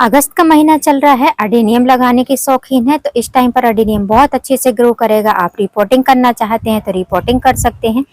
अगस्त का महीना चल रहा है, अडेनियम लगाने के शौकीन है तो इस टाइम पर अडेनियम बहुत अच्छे से ग्रो करेगा। आप रिपोर्टिंग करना चाहते हैं तो रिपोर्टिंग कर सकते हैं,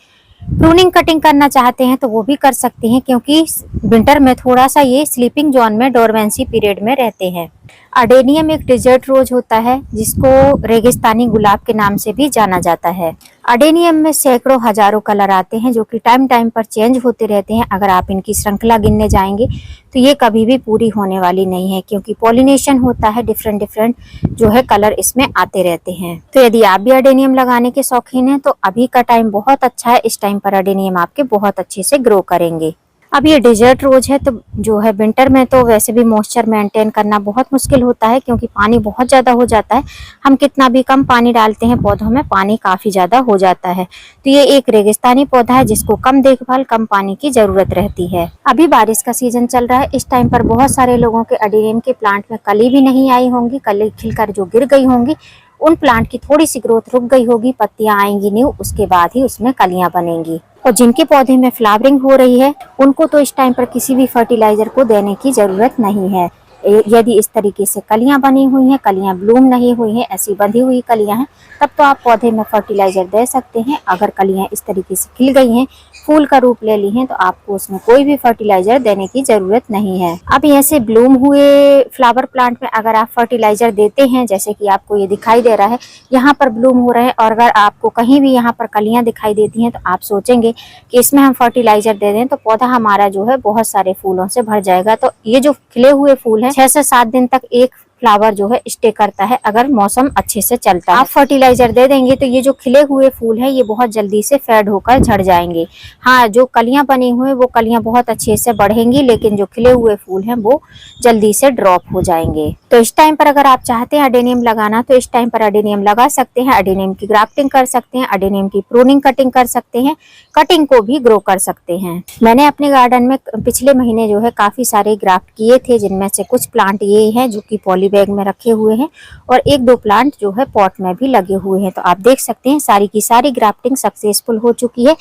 प्रूनिंग कटिंग करना चाहते हैं तो वो भी कर सकते हैं, क्योंकि विंटर में थोड़ा सा ये स्लीपिंग जोन में डोरमेंसी पीरियड में रहते हैं। अडेनियम एक डिजर्ट रोज होता है जिसको रेगिस्तानी गुलाब के नाम से भी जाना जाता है। अडेनियम में सैकड़ों हजारों कलर आते हैं जो कि टाइम टाइम पर चेंज होते रहते हैं। अगर आप इनकी श्रृंखला गिनने जाएंगे तो ये कभी भी पूरी होने वाली नहीं है, क्योंकि पॉलिनेशन होता है, डिफरेंट डिफरेंट जो है कलर इसमें आते रहते हैं। तो यदि आप भी अडेनियम लगाने के शौकीन हैं तो अभी का टाइम बहुत अच्छा है। इस टाइम पर अडेनियम आपके बहुत अच्छे से ग्रो करेंगे। अब ये डेजर्ट रोज है तो जो है विंटर में तो वैसे भी मॉइस्चर मेंटेन करना बहुत मुश्किल होता है, क्योंकि पानी बहुत ज़्यादा हो जाता है। हम कितना भी कम पानी डालते हैं पौधों में, पानी काफ़ी ज़्यादा हो जाता है। तो ये एक रेगिस्तानी पौधा है जिसको कम देखभाल, कम पानी की ज़रूरत रहती है। अभी बारिश का सीजन चल रहा है, इस टाइम पर बहुत सारे लोगों के अडेनियम के प्लांट में कली भी नहीं आई होंगी, कली खिलकर जो गिर गई होंगी उन प्लांट की थोड़ी सी ग्रोथ रुक गई होगी, पत्तियां आएंगी न्यू, उसके बाद ही उसमें कलियां बनेंगी। और जिनके पौधे में फ्लावरिंग हो रही है उनको तो इस टाइम पर किसी भी फर्टिलाइजर को देने की जरूरत नहीं है। यदि इस तरीके से कलियां बनी हुई हैं, कलियां ब्लूम नहीं हुई हैं, ऐसी बंधी हुई कलियां हैं, तब तो आप पौधे में फर्टिलाइजर दे सकते हैं। अगर कलियां इस तरीके से खिल गई हैं, फूल का रूप ले ली हैं, तो आपको उसमें कोई भी फर्टिलाइजर देने की जरूरत नहीं है। अब ऐसे ब्लूम हुए फ्लावर प्लांट में अगर आप फर्टिलाइजर देते हैं, जैसे कि आपको ये दिखाई दे रहा है, यहाँ पर ब्लूम हो रहे हैं, और अगर आपको कहीं भी यहाँ पर कलियां दिखाई देती हैं तो आप सोचेंगे कि इसमें हम फर्टिलाइजर दे दें तो पौधा हमारा जो है बहुत सारे फूलों से भर जाएगा। तो ये जो खिले हुए फूल हैं 6 से 7 दिन तक एक फ्लावर जो है स्टे करता है, अगर मौसम अच्छे से चलता है। आप फर्टिलाइजर दे देंगे तो ये जो खिले हुए फूल हैं ये बहुत जल्दी से फेड होकर झड़ जाएंगे। हाँ, जो कलियां बनी हुई हैं वो कलियां बहुत अच्छे से बढ़ेंगी, लेकिन जो खिले हुए फूल हैं वो जल्दी से ड्रॉप हो जाएंगे। तो इस टाइम पर अगर आप चाहते हैं अडेनियम लगाना तो इस टाइम पर अडेनियम लगा सकते हैं। अडेनियम की ग्राफ्टिंग कर सकते हैं, अडेनियम की प्रूनिंग कटिंग कर सकते हैं, कटिंग को भी ग्रो कर सकते हैं। मैंने अपने गार्डन में पिछले महीने जो है काफी सारे ग्राफ्ट किए थे, जिनमें से कुछ प्लांट ये हैं जो कि पॉली बैग में रखे हुए हैं, और एक दो प्लांट जो है पॉट में भी लगे हुए हैं। तो आप देख सकते हैं सारी की सारी ग्राफ्टिंग सक्सेसफुल हो चुकी है।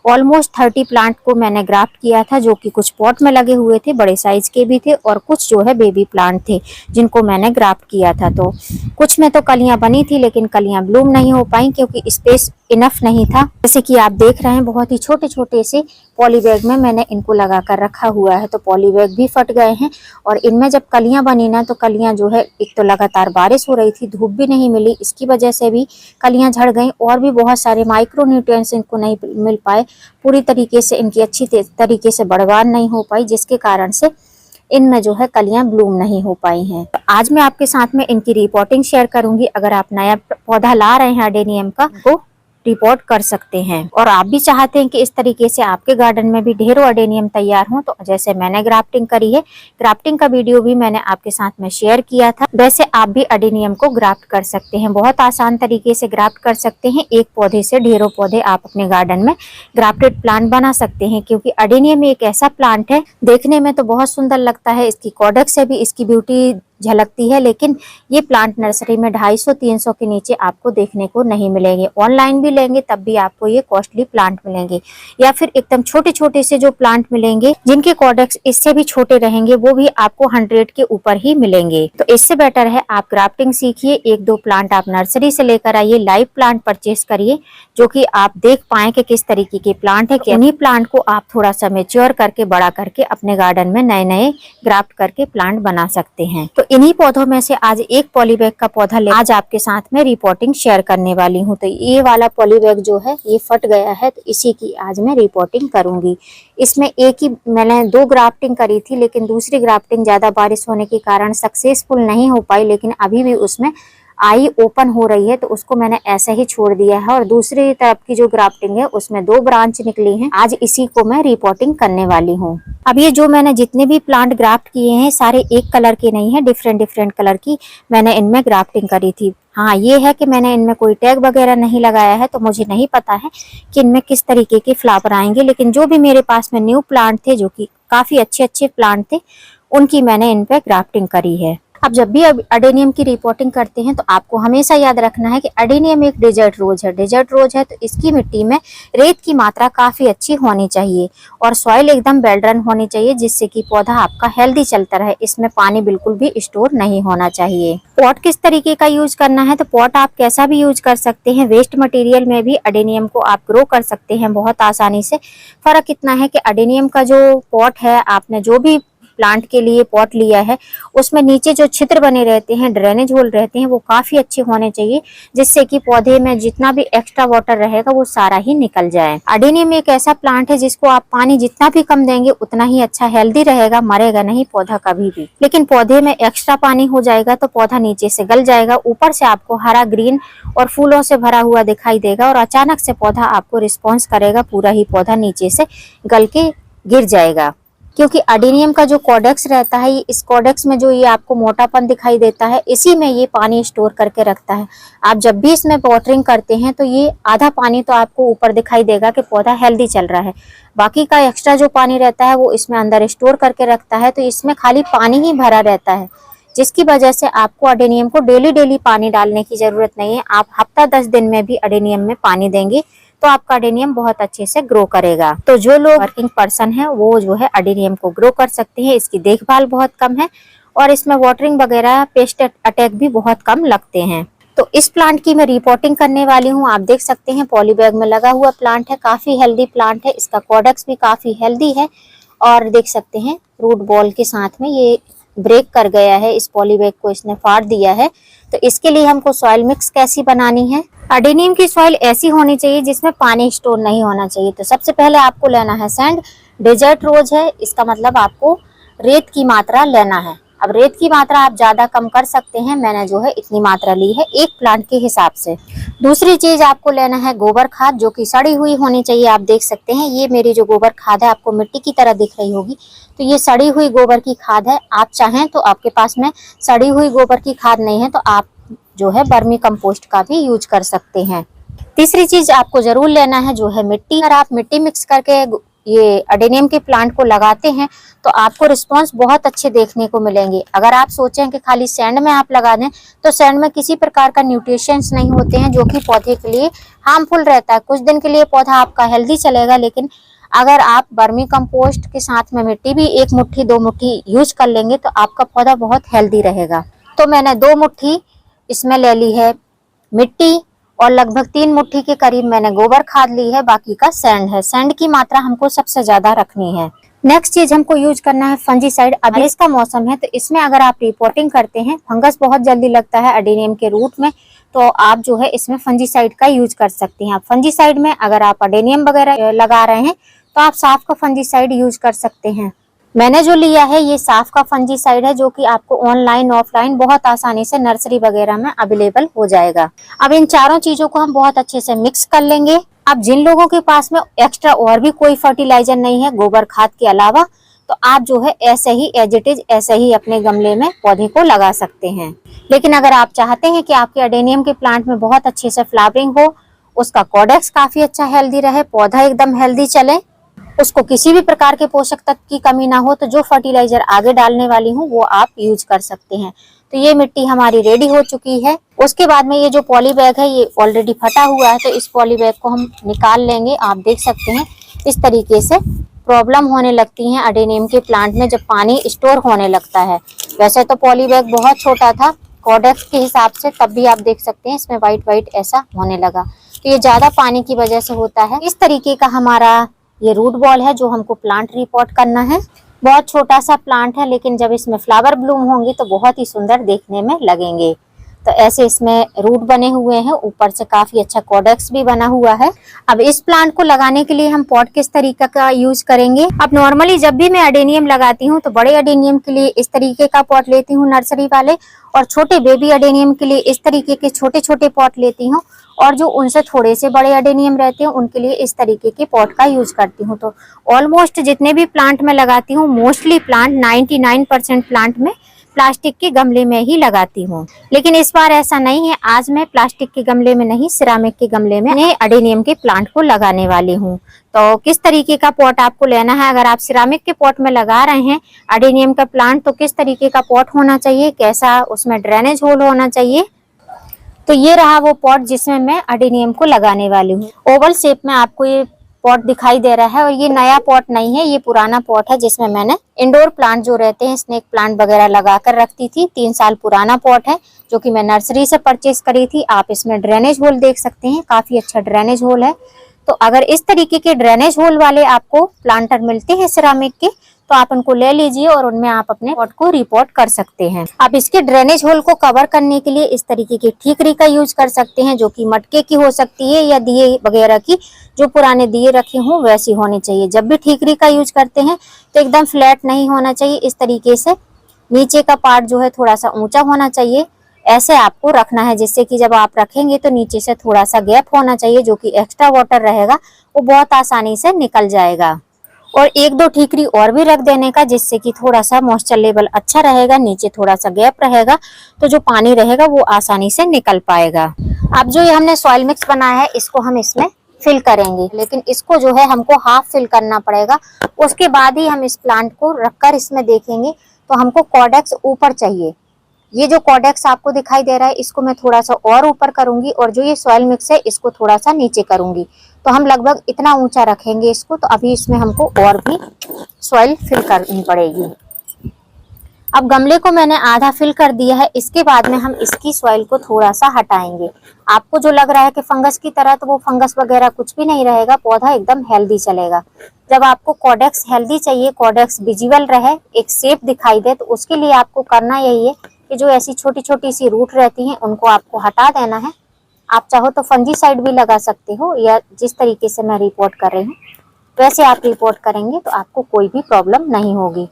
ऑलमोस्ट 30 प्लांट को मैंने ग्राफ्ट किया था, जो कि कुछ पॉट में लगे हुए थे, बड़े साइज के भी थे, और कुछ जो है बेबी प्लांट थे जिनको मैंने ग्राफ्ट किया था। तो कुछ में तो कलियां बनी थी लेकिन कलियां ब्लूम नहीं हो पाई, क्योंकि स्पेस इनफ नहीं था। जैसे कि आप देख रहे हैं बहुत ही छोटे छोटे से पॉली बैग में मैंने इनको लगा कर रखा हुआ है, तो पॉली बैग भी फट गए हैं। और इनमें जब कलियां बनी ना तो कलियां जो है, एक तो लगातार बारिश हो रही थी, धूप भी नहीं मिली, इसकी वजह से भी कलियां झड़ गई, और भी बहुत सारे माइक्रो न्यूट्रिएंट्स इनको नहीं मिल पाए, पूरी तरीके से इनकी अच्छी तरीके से बढ़वान नहीं हो पाई, जिसके कारण से इनमें जो है कलियां ब्लूम नहीं हो पाई हैं। तो आज मैं आपके साथ में इनकी रिपोर्टिंग शेयर करूंगी। अगर आप नया पौधा ला रहे हैं अडेनियम का तो रिपोर्ट कर सकते हैं, और आप भी चाहते हैं कि इस तरीके से आपके गार्डन में भी ढेरों अडेनियम तैयार हों, तो जैसे मैंने ग्राफ्टिंग करी है, ग्राफ्टिंग का वीडियो भी मैंने आपके साथ में शेयर किया था, वैसे आप भी अडेनियम को ग्राफ्ट कर सकते हैं। बहुत आसान तरीके से ग्राफ्ट कर सकते हैं। एक पौधे से ढेरों पौधे आप अपने गार्डन में ग्राफ्टेड प्लांट बना सकते हैं, क्योंकि अडेनियम एक ऐसा प्लांट है, देखने में तो बहुत सुंदर लगता है, इसकी कॉडेक्स से भी इसकी ब्यूटी झलकती है, लेकिन ये प्लांट नर्सरी में 250-300 के नीचे आपको देखने को नहीं मिलेंगे। ऑनलाइन भी लेंगे तब भी आपको ये कॉस्टली प्लांट मिलेंगे, या फिर एकदम छोटे छोटे से जो प्लांट मिलेंगे जिनके कॉडेक्स इससे भी छोटे रहेंगे, वो भी आपको 100 के ऊपर ही मिलेंगे। तो इससे बेटर है आप ग्राफ्टिंग सीखिए, एक दो प्लांट आप नर्सरी से लेकर आइए, लाइव प्लांट परचेस करिए, जो कि आप देख पाए कि किस तरीके के प्लांट है। उन्हीं प्लांट को आप थोड़ा सा मेच्योर करके, बड़ा करके अपने गार्डन में नए नए ग्राफ्ट करके प्लांट बना सकते हैं। तो इन्हीं पौधों में से आज एक पॉलीबैग का पौधा आज आपके साथ में रिपोर्टिंग शेयर करने वाली हूँ। तो ये वाला पॉलीबैग जो है ये फट गया है, तो इसी की आज मैं रिपोर्टिंग करूंगी। इसमें एक ही मैंने 2 ग्राफ्टिंग करी थी, लेकिन दूसरी ग्राफ्टिंग ज्यादा बारिश होने के कारण सक्सेसफुल नहीं हो पाई, लेकिन अभी भी उसमें आई ओपन हो रही है, तो उसको मैंने ऐसे ही छोड़ दिया है। और दूसरी तरफ की जो ग्राफ्टिंग है उसमें 2 ब्रांच निकली हैं, आज इसी को मैं रिपोर्टिंग करने वाली हूँ। अब ये जो मैंने जितने भी प्लांट ग्राफ्ट किए हैं सारे एक कलर के नहीं है, डिफरेंट डिफरेंट कलर की मैंने इनमें ग्राफ्टिंग करी थी। हाँ, ये है कि मैंने इनमें कोई टैग वगैरह नहीं लगाया है, तो मुझे नहीं पता है कि इनमें किस तरीके के फ्लावर आएंगे, लेकिन जो भी मेरे पास में न्यू प्लांट थे जो कि काफी अच्छे अच्छे प्लांट थे, उनकी मैंने इन पे ग्राफ्टिंग करी है। अब जब भी अडेनियम की रिपोर्टिंग करते हैं तो आपको हमेशा याद रखना है कि अडेनियम एक डेजर्ट रोज है। डेजर्ट रोज है तो इसकी मिट्टी में रेत की मात्रा काफी अच्छी होनी चाहिए और सॉइल एकदम वेल ड्रेन होनी चाहिए, जिससे कि पौधा आपका हेल्दी चलता रहे। इसमें पानी बिल्कुल भी स्टोर नहीं होना चाहिए। पॉट किस तरीके का यूज करना है, तो पॉट आप कैसा भी यूज कर सकते हैं। वेस्ट मटेरियल में भी अडेनियम को आप ग्रो कर सकते हैं बहुत आसानी से। फर्क इतना है कि अडेनियम का जो पॉट है, आपने जो भी प्लांट के लिए पॉट लिया है, उसमें नीचे जो छिद्र बने रहते हैं, ड्रेनेज होल रहते हैं, वो काफी अच्छे होने चाहिए, जिससे कि पौधे में जितना भी एक्स्ट्रा वाटर रहेगा वो सारा ही निकल जाए। अडेनियम एक ऐसा प्लांट है जिसको आप पानी जितना भी कम देंगे उतना ही अच्छा हेल्दी रहेगा, मरेगा नहीं पौधा कभी भी। लेकिन पौधे में एक्स्ट्रा पानी हो जाएगा तो पौधा नीचे से गल जाएगा, ऊपर से आपको हरा ग्रीन और फूलों से भरा हुआ दिखाई देगा और अचानक से पौधा आपको रिस्पॉन्स करेगा, पूरा ही पौधा नीचे से गल के गिर जाएगा। क्योंकि अडेनियम का जो कॉडेक्स रहता है, इस कॉडेक्स में जो ये आपको मोटापन दिखाई देता है, इसी में ये पानी स्टोर करके रखता है। आप जब भी इसमें वाटरिंग करते हैं तो ये आधा पानी तो आपको ऊपर दिखाई देगा कि पौधा हेल्दी चल रहा है, बाकी का एक्स्ट्रा जो पानी रहता है वो इसमें अंदर स्टोर करके रखता है। तो इसमें खाली पानी ही भरा रहता है, जिसकी वजह से आपको अडेनियम को डेली पानी डालने की जरूरत नहीं है। आप हफ्ता 10 दिन में भी अडेनियम में पानी देंगे तो आपका अडेनियम बहुत अच्छे से ग्रो करेगा। तो जो लोग वर्किंग पर्सन है वो जो है अडेनियम को ग्रो कर सकते हैं। इसकी देखभाल बहुत कम है और इसमें वाटरिंग वगैरह पेस्ट अटैक भी बहुत कम लगते हैं। तो इस प्लांट की मैं रिपोर्टिंग करने वाली हूँ। आप देख सकते हैं पॉली बैग में लगा हुआ प्लांट है, काफी हेल्दी प्लांट है, इसका कॉडेक्स भी काफी हेल्दी है और देख सकते हैं रूट बॉल के साथ में ये ब्रेक कर गया है, इस पॉली बैग को इसने फाड़ दिया है। तो इसके लिए हमको सॉइल मिक्स कैसी बनानी है। अडेनियम की सॉइल ऐसी होनी चाहिए जिसमें पानी स्टोर नहीं होना चाहिए। तो सबसे पहले आपको लेना है सैंड। डेजर्ट रोज है, इसका मतलब आपको रेत की मात्रा लेना है। अब रेत की मात्रा आप ज्यादा कम कर सकते हैं, मैंने जो है इतनी मात्रा ली है एक प्लांट के हिसाब से। दूसरी चीज आपको लेना है गोबर खाद, जो कि सड़ी हुई होनी चाहिए। आप देख सकते हैं ये मेरी जो गोबर खाद है आपको मिट्टी की तरह दिख रही होगी, तो ये सड़ी हुई गोबर की खाद है। आप चाहें तो, आपके पास में सड़ी हुई गोबर की खाद नहीं है तो आप जो है वर्मी कंपोस्ट का भी यूज कर सकते हैं। तीसरी चीज आपको जरूर लेना है जो है मिट्टी। अगर आप मिट्टी मिक्स करके ये अडेनियम के प्लांट को लगाते हैं तो आपको रिस्पांस बहुत अच्छे देखने को मिलेंगे। अगर आप सोचें कि खाली सैंड में आप लगा दें तो सैंड में किसी प्रकार का न्यूट्रिशंस नहीं होते हैं, जो कि पौधे के लिए हार्मफुल रहता है। कुछ दिन के लिए पौधा आपका हेल्दी चलेगा, लेकिन अगर आप वर्मी कंपोस्ट के साथ में मिट्टी भी 1 मुट्ठी 2 मुट्ठी यूज कर लेंगे तो आपका पौधा बहुत हेल्दी रहेगा। तो मैंने 2 मुट्ठी इसमें ले ली है मिट्टी और लगभग 3 मुट्ठी के करीब मैंने गोबर खाद ली है, बाकी का सैंड है। सैंड की मात्रा हमको सबसे ज्यादा रखनी है। नेक्स्ट चीज हमको यूज करना है फंजीसाइड। अभी इसका मौसम है तो इसमें अगर आप रिपोर्टिंग करते हैं, फंगस बहुत जल्दी लगता है अडेनियम के रूट में, तो आप जो है इसमें फंजीसाइड का यूज कर सकते हैं। आप फंजीसाइड में अगर आप अडेनियम वगैरह लगा रहे हैं तो आप साफ का फंजीसाइड यूज कर सकते हैं। मैंने जो लिया है ये साफ का फंजीसाइड है, जो कि आपको ऑनलाइन ऑफलाइन बहुत आसानी से नर्सरी वगैरह में अवेलेबल हो जाएगा। अब इन चारों चीजों को हम बहुत अच्छे से मिक्स कर लेंगे। अब जिन लोगों के पास में एक्स्ट्रा और भी कोई फर्टिलाइजर नहीं है गोबर खाद के अलावा, तो आप जो है ऐसे ही एज इट इज ऐसे ही अपने गमले में पौधे को लगा सकते हैं। लेकिन अगर आप चाहते हैं कि आपके अडेनियम के प्लांट में बहुत अच्छे से फ्लावरिंग हो, उसका कॉडेक्स काफी अच्छा हेल्दी रहे, पौधा एकदम हेल्दी चले, उसको किसी भी प्रकार के पोषक तत्व की कमी ना हो, तो जो फर्टिलाइजर आगे डालने वाली हूँ वो आप यूज कर सकते हैं। तो ये मिट्टी हमारी रेडी हो चुकी है। उसके बाद में ये जो पॉली बैग है ये ऑलरेडी फटा हुआ है, तो इस पॉली बैग को हम निकाल लेंगे। आप देख सकते हैं इस तरीके से प्रॉब्लम होने लगती है अडेनियम के प्लांट में जब पानी स्टोर होने लगता है। वैसे तो पॉली बैग बहुत छोटा था कॉडेक्स के हिसाब से, तब भी आप देख सकते हैं इसमें व्हाइट ऐसा होने लगा, तो ये ज्यादा पानी की वजह से होता है। इस तरीके का हमारा ये रूट बॉल है जो हमको प्लांट रिपोर्ट करना है। बहुत छोटा सा प्लांट है, लेकिन जब इसमें फ्लावर ब्लूम होंगे तो बहुत ही सुंदर देखने में लगेंगे। तो ऐसे इसमें रूट बने हुए हैं, ऊपर से काफी अच्छा कॉडेक्स भी बना हुआ है। अब इस प्लांट को लगाने के लिए हम पॉट किस तरीके का यूज करेंगे। अब नॉर्मली जब भी मैं अडेनियम लगाती हूँ तो बड़े अडेनियम के लिए इस तरीके का पॉट लेती हूँ नर्सरी वाले, और छोटे बेबी अडेनियम के लिए इस तरीके के छोटे छोटे पॉट लेती हूँ, और जो उनसे थोड़े से बड़े अडेनियम रहते हैं उनके लिए इस तरीके के पॉट का यूज करती हूँ। तो ऑलमोस्ट जितने भी प्लांट में लगाती हूँ, मोस्टली प्लांट 99% प्लांट में प्लास्टिक के गमले में ही लगाती हूँ। लेकिन इस बार ऐसा नहीं है, आज मैं प्लास्टिक के गमले में नहीं, सिरामिक के गमले में एडेनियम के प्लांट को लगाने वाली हूँ। तो किस तरीके का पॉट आपको लेना है, अगर आप सिरामिक के पॉट में लगा रहे हैं एडेनियम का प्लांट, तो किस तरीके का पॉट होना चाहिए, कैसा उसमें ड्रेनेज होल होना चाहिए। तो ये रहा वो पॉट जिसमें मैं एडेनियम को लगाने वाली हूँ। ओवल शेप में आपको ये पॉट दिखाई दे रहा है, और ये नया पॉट नहीं है, ये पुराना पॉट है जिसमें मैंने इंडोर प्लांट जो रहते हैं, स्नेक प्लांट वगैरह लगा कर रखती थी। 3 साल पुराना पॉट है जो कि मैं नर्सरी से परचेज करी थी। आप इसमें ड्रेनेज होल देख सकते हैं, काफी अच्छा ड्रेनेज होल है। तो अगर इस तरीके के ड्रेनेज होल वाले आपको प्लांटर मिलते हैं सिरामिक के, तो आप उनको ले लीजिए और उनमें आप अपने पॉट को रिपोर्ट कर सकते हैं। आप इसके ड्रेनेज होल को कवर करने के लिए इस तरीके की ठीकरी का यूज कर सकते हैं, जो कि मटके की हो सकती है या दिए वगैरह की, जो पुराने दिए रखे हों वैसी होनी चाहिए। जब भी ठीकरी का यूज करते हैं तो एकदम फ्लैट नहीं होना चाहिए, इस तरीके से नीचे का पार्ट जो है थोड़ा सा ऊंचा होना चाहिए। ऐसे आपको रखना है, जिससे कि जब आप रखेंगे तो नीचे से थोड़ा सा गैप होना चाहिए, जो कि एक्स्ट्रा वाटर रहेगा वो बहुत आसानी से निकल जाएगा। और 1-2 ठीकरी और भी रख देने का, जिससे कि थोड़ा सा मॉइस्चर लेवल अच्छा रहेगा, नीचे थोड़ा सा गैप रहेगा, तो जो पानी रहेगा वो आसानी से निकल पाएगा। अब जो ये हमने सॉइल मिक्स बनाया है इसको हम इसमें फिल करेंगे, लेकिन इसको जो है हमको हाफ फिल करना पड़ेगा। उसके बाद ही हम इस प्लांट को रखकर इसमें देखेंगे। तो हमको कॉर्डेक्स ऊपर चाहिए। ये जो कॉर्डेक्स आपको दिखाई दे रहा है इसको मैं थोड़ा सा और ऊपर करूंगी, और जो ये सॉइल मिक्स है इसको थोड़ा सा नीचे करूंगी। तो हम लगभग इतना ऊंचा रखेंगे इसको। तो अभी इसमें हमको और भी सॉइल फिल करनी पड़ेगी। अब गमले को मैंने आधा फिल कर दिया है। इसके बाद में हम इसकी सॉइल को थोड़ा सा हटाएंगे। आपको जो लग रहा है कि फंगस की तरह, तो वो फंगस वगैरह कुछ भी नहीं रहेगा, पौधा एकदम हेल्दी चलेगा। जब आपको कॉर्डेक्स हेल्दी चाहिए, कॉर्डेक्स विजिबल रहे, एक शेप दिखाई दे, तो उसके लिए आपको करना यही है कि जो ऐसी छोटी छोटी सी रूट रहती हैं उनको आपको हटा देना है। आप चाहो तो फंजीसाइड भी लगा सकते हो, या जिस तरीके से मैं रिपोर्ट कर रही हूँ वैसे आप रिपोर्ट करेंगे तो आपको कोई भी प्रॉब्लम नहीं होगी।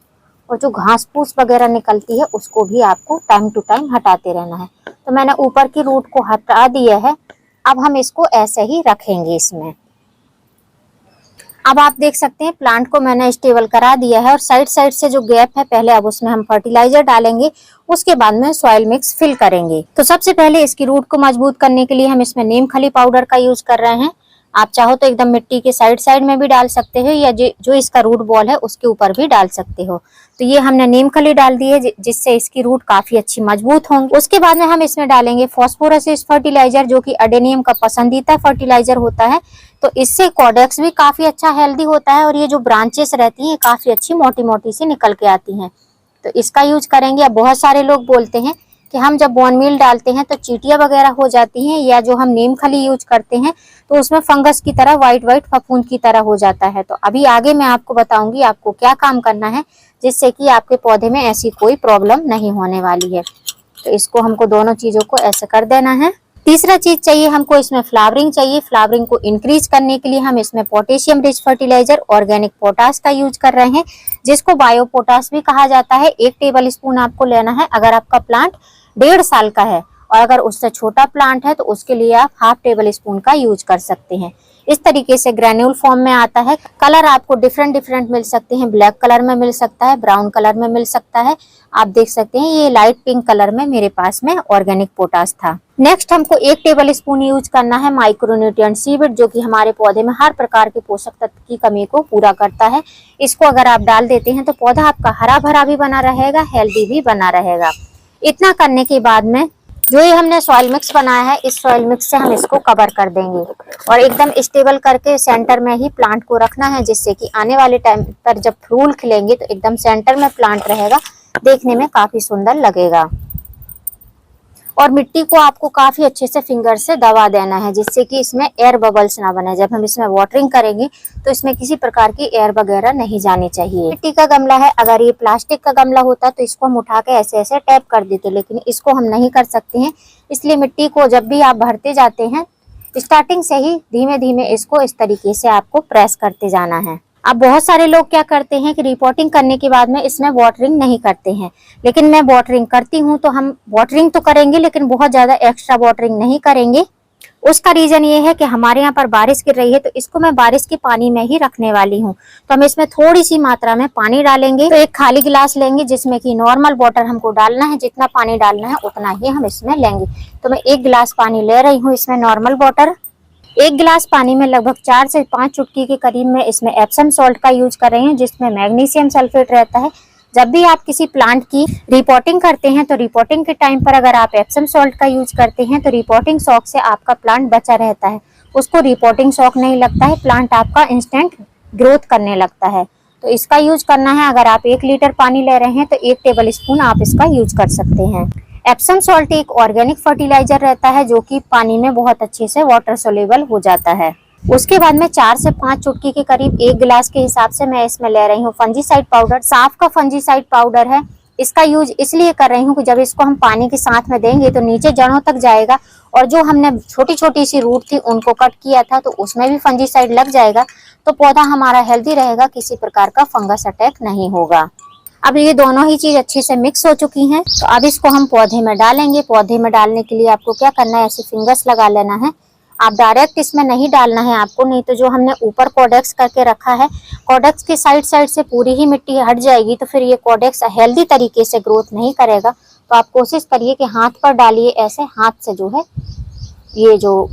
और जो घास फूस वगैरह निकलती है उसको भी आपको टाइम टू टाइम हटाते रहना है। तो मैंने ऊपर की रूट को हटा दिया है। अब हम इसको ऐसे ही रखेंगे इसमें। अब आप देख सकते हैं प्लांट को मैंने स्टेबल करा दिया है, और साइड साइड से जो गैप है पहले अब उसमें हम फर्टिलाइजर डालेंगे, उसके बाद में सॉइल मिक्स फिल करेंगे। तो सबसे पहले इसकी रूट को मजबूत करने के लिए हम इसमें नीम खली पाउडर का यूज कर रहे हैं। आप चाहो तो एकदम मिट्टी के साइड साइड में भी डाल सकते हो, या जो इसका रूट बॉल है उसके ऊपर भी डाल सकते हो। तो ये हमने नीम खली डाल दी है, जिससे इसकी रूट काफी अच्छी मजबूत होंगी। उसके बाद में हम इसमें डालेंगे फास्फोरस फर्टिलाइजर, जो कि एडेनियम का पसंदीदा फर्टिलाइजर होता है। तो इससे कॉर्डेक्स भी काफी अच्छा हेल्दी होता है, और ये जो ब्रांचेस रहती हैं काफी अच्छी मोटी मोटी सी निकल के आती हैं। तो इसका यूज करेंगे। अब बहुत सारे लोग बोलते हैं कि हम जब बोन मील डालते हैं तो चींटियां वगैरह हो जाती हैं, या जो हम नीम खली यूज करते हैं तो उसमें फंगस की तरह व्हाइट व्हाइट फफूंद की तरह हो जाता है। तो अभी आगे मैं आपको बताऊंगी आपको क्या काम करना है, जिससे कि आपके पौधे में ऐसी कोई प्रॉब्लम नहीं होने वाली है। तो इसको हमको दोनों चीजों को ऐसे कर देना है। तीसरा चीज चाहिए हमको, इसमें फ्लावरिंग चाहिए। फ्लावरिंग को इंक्रीज करने के लिए हम इसमें potassium rich fertiliser organic potash का यूज कर रहे हैं, जिसको बायो पोटास भी कहा जाता है। 1 टेबल स्पून आपको लेना है अगर आपका प्लांट 1.5 साल का है, और अगर उससे छोटा प्लांट है तो उसके लिए आप हाफ टेबल स्पून का यूज कर सकते हैं। इस तरीके से ग्रेन्यूल फॉर्म में आता है। कलर आपको डिफरेंट डिफरेंट मिल सकते हैं, ब्लैक कलर में मिल सकता है, ब्राउन कलर में मिल सकता है। आप देख सकते हैं ये लाइट पिंक कलर में मेरे पास में ऑर्गेनिक पोटास था। नेक्स्ट हमको 1 टेबल स्पून यूज करना है माइक्रोन्यूट्रिएंट सीविड, जो कि हमारे पौधे में हर प्रकार के पोषक तत्व की कमी को पूरा करता है। इसको अगर आप डाल देते हैं तो पौधा आपका हरा भरा भी बना रहेगा, हेल्दी भी बना रहेगा। इतना करने के बाद में जो ये हमने सॉइल मिक्स बनाया है, इस सॉइल मिक्स से हम इसको कवर कर देंगे, और एकदम स्टेबल करके सेंटर में ही प्लांट को रखना है, जिससे कि आने वाले टाइम पर जब फूल खिलेंगे तो एकदम सेंटर में प्लांट रहेगा, देखने में काफी सुंदर लगेगा। और मिट्टी को आपको काफी अच्छे से फिंगर से दबा देना है, जिससे कि इसमें एयर बबल्स ना बने। जब हम इसमें वाटरिंग करेंगे तो इसमें किसी प्रकार की एयर वगैरह नहीं जानी चाहिए। मिट्टी का गमला है, अगर ये प्लास्टिक का गमला होता तो इसको हम उठा के ऐसे ऐसे टैप कर देते, लेकिन इसको हम नहीं कर सकते हैं। इसलिए मिट्टी को जब भी आप भरते जाते हैं स्टार्टिंग से ही धीमे धीमे इसको इस तरीके से आपको प्रेस करते जाना है। अब बहुत सारे लोग क्या करते हैं कि रिपोर्टिंग करने के बाद में इसमें वाटरिंग नहीं करते हैं, लेकिन मैं वाटरिंग करती हूँ। तो हम वाटरिंग तो करेंगे, लेकिन बहुत ज्यादा एक्स्ट्रा वाटरिंग नहीं करेंगे। उसका रीजन ये है कि हमारे यहाँ पर बारिश गिर रही है, तो इसको मैं बारिश के पानी में ही रखने वाली हूँ। तो हम इसमें थोड़ी सी मात्रा में पानी डालेंगे। तो एक खाली गिलास लेंगे जिसमें कि नॉर्मल वाटर हमको डालना है, जितना पानी डालना है उतना ही हम इसमें लेंगे। तो मैं 1 गिलास पानी ले रही हूँ इसमें नॉर्मल वाटर। 1 गिलास पानी में लगभग 4 से 5 चुटकी के करीब में इसमें एप्सम सॉल्ट का यूज कर रही हूँ, जिसमें मैग्नीशियम सल्फेट रहता है। जब भी आप किसी प्लांट की रिपोर्टिंग करते हैं तो रिपोर्टिंग के टाइम पर अगर आप एप्सम सॉल्ट का यूज करते हैं तो रिपोर्टिंग शॉक से आपका प्लांट बचा रहता है, उसको रिपोर्टिंग शॉक नहीं लगता है, प्लांट आपका इंस्टेंट ग्रोथ करने लगता है। तो इसका यूज करना है। अगर आप 1 लीटर पानी ले रहे हैं तो 1 टेबल स्पून आप इसका यूज कर सकते हैं। एप्सम सॉल्ट एक ऑर्गेनिक फर्टिलाइजर रहता है जो कि पानी में बहुत अच्छे से वाटर सोल्यूबल हो जाता है। उसके बाद में 4 से 5 चुटकी के करीब 1 गिलास के हिसाब से मैं इसमें ले रही हूँ फंजीसाइड पाउडर। साफ का फंजीसाइड पाउडर है। इसका यूज इसलिए कर रही हूँ कि जब इसको हम पानी के साथ में देंगे तो नीचे जड़ों तक जाएगा, और जो हमने छोटी छोटी सी रूट थी उनको कट किया था तो उसमें भी फंजीसाइड लग जाएगा, तो पौधा हमारा हेल्दी रहेगा, किसी प्रकार का फंगस अटैक नहीं होगा। अब ये दोनों ही चीज अच्छे से मिक्स हो चुकी हैं, तो अब इसको हम पौधे में डालेंगे। पौधे में डालने के लिए आपको क्या करना है, ऐसे फिंगर्स लगा लेना है। आप डायरेक्ट इसमें नहीं डालना है आपको, नहीं तो जो हमने ऊपर कोडेक्स करके रखा है, कोडेक्स के साइड साइड से पूरी ही मिट्टी हट जाएगी, तो फिर ये कोडेक्स हेल्दी तरीके से ग्रोथ नहीं करेगा। तो आप कोशिश करिए कि हाथ पर डालिए, ऐसे हाथ से जो है ये जो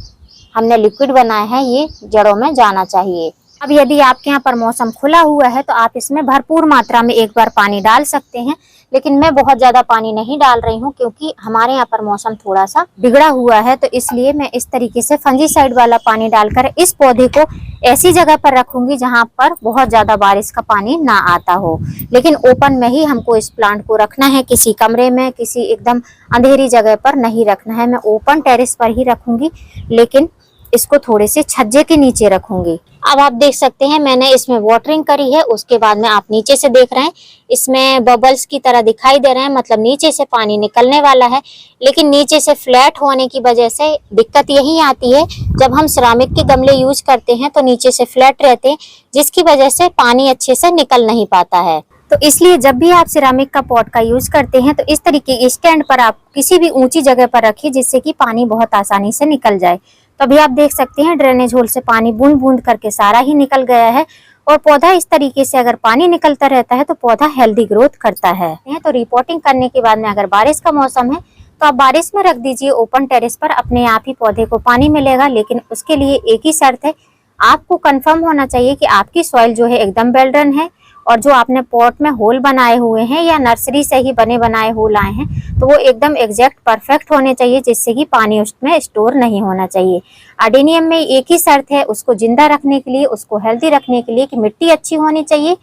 हमने लिक्विड बनाया है ये जड़ों में जाना चाहिए। अब यदि आपके यहाँ पर मौसम खुला हुआ है तो आप इसमें भरपूर मात्रा में एक बार पानी डाल सकते हैं, लेकिन मैं बहुत ज्यादा पानी नहीं डाल रही हूँ क्योंकि हमारे यहाँ पर मौसम थोड़ा सा बिगड़ा हुआ है, तो इसलिए मैं इस तरीके से फंजीसाइड वाला पानी डालकर इस पौधे को ऐसी जगह पर रखूंगी जहाँ पर बहुत ज्यादा बारिश का पानी ना आता हो। लेकिन ओपन में ही हमको इस प्लांट को रखना है, किसी कमरे में, किसी एकदम अंधेरी जगह पर नहीं रखना है। मैं ओपन टेरेस पर ही रखूंगी, लेकिन इसको थोड़े से छज्जे के नीचे रखूंगी। अब आप देख सकते हैं मैंने इसमें वाटरिंग करी है, उसके बाद में आप नीचे से देख रहे हैं इसमें बबल्स की तरह दिखाई दे रहे हैं, मतलब नीचे से पानी निकलने वाला है। लेकिन नीचे से फ्लैट होने की वजह से दिक्कत यही आती है, जब हम सिरामिक के गमले यूज करते हैं तो नीचे से फ्लैट रहते हैं, जिसकी वजह से पानी अच्छे से निकल नहीं पाता है। तो इसलिए जब भी आप सिरामिक का पॉट का यूज करते हैं तो इस तरीके के स्टैंड पर आप किसी भी ऊंची जगह पर रखिए, जिससे कि पानी बहुत आसानी से निकल जाए। तो अभी आप देख सकते हैं ड्रेनेज होल से पानी बूंद बूंद करके सारा ही निकल गया है, और पौधा इस तरीके से अगर पानी निकलता रहता है तो पौधा हेल्दी ग्रोथ करता है। तो रिपोर्टिंग करने के बाद में अगर बारिश का मौसम है तो आप बारिश में रख दीजिए ओपन टेरेस पर, अपने आप ही पौधे को पानी मिलेगा। लेकिन उसके लिए एक ही शर्त है, आपको कंफर्म होना चाहिए कि आपकी सॉइल जो है एकदम वेल ड्रेन है, और जो आपने पॉट में होल बनाए हुए हैं या नर्सरी से ही बने बनाए होल आए हैं तो वो एकदम एग्जैक्ट परफेक्ट होने चाहिए, जिससे कि पानी उसमें स्टोर नहीं होना चाहिए। अडेनियम में एक ही शर्त है उसको जिंदा रखने के लिए, उसको हेल्दी रखने के लिए, कि मिट्टी अच्छी होनी चाहिए,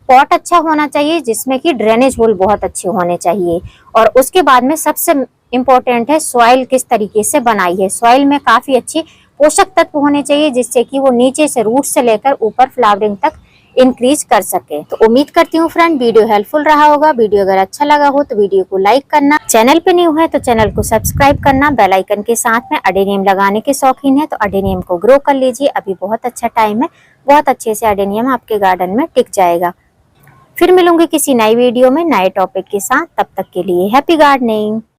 पॉट अच्छा होना चाहिए, जिसमें कि ड्रेनेज होल बहुत अच्छे होने चाहिए। और उसके बाद में सबसे इम्पोर्टेंट है सॉइल किस तरीके से बनाई है। सॉइल में काफी अच्छी पोषक तत्व होने चाहिए, जिससे कि वो नीचे से रूट से लेकर ऊपर फ्लावरिंग तक इंक्रीज कर सके। तो उम्मीद करती हूँ फ्रेंड वीडियो हेल्पफुल रहा होगा। वीडियो अगर अच्छा लगा हो तो वीडियो को लाइक करना, चैनल पे न्यू है तो चैनल को सब्सक्राइब करना, बेल आइकन के साथ में। अडेनियम लगाने के शौकीन है तो अडेनियम को ग्रो कर लीजिए, अभी बहुत अच्छा टाइम है, बहुत अच्छे से अडेनियम आपके गार्डन में टिक जाएगा। फिर मिलूंगी किसी नई वीडियो में नए टॉपिक के साथ, तब तक के लिए हैप्पी गार्डनिंग।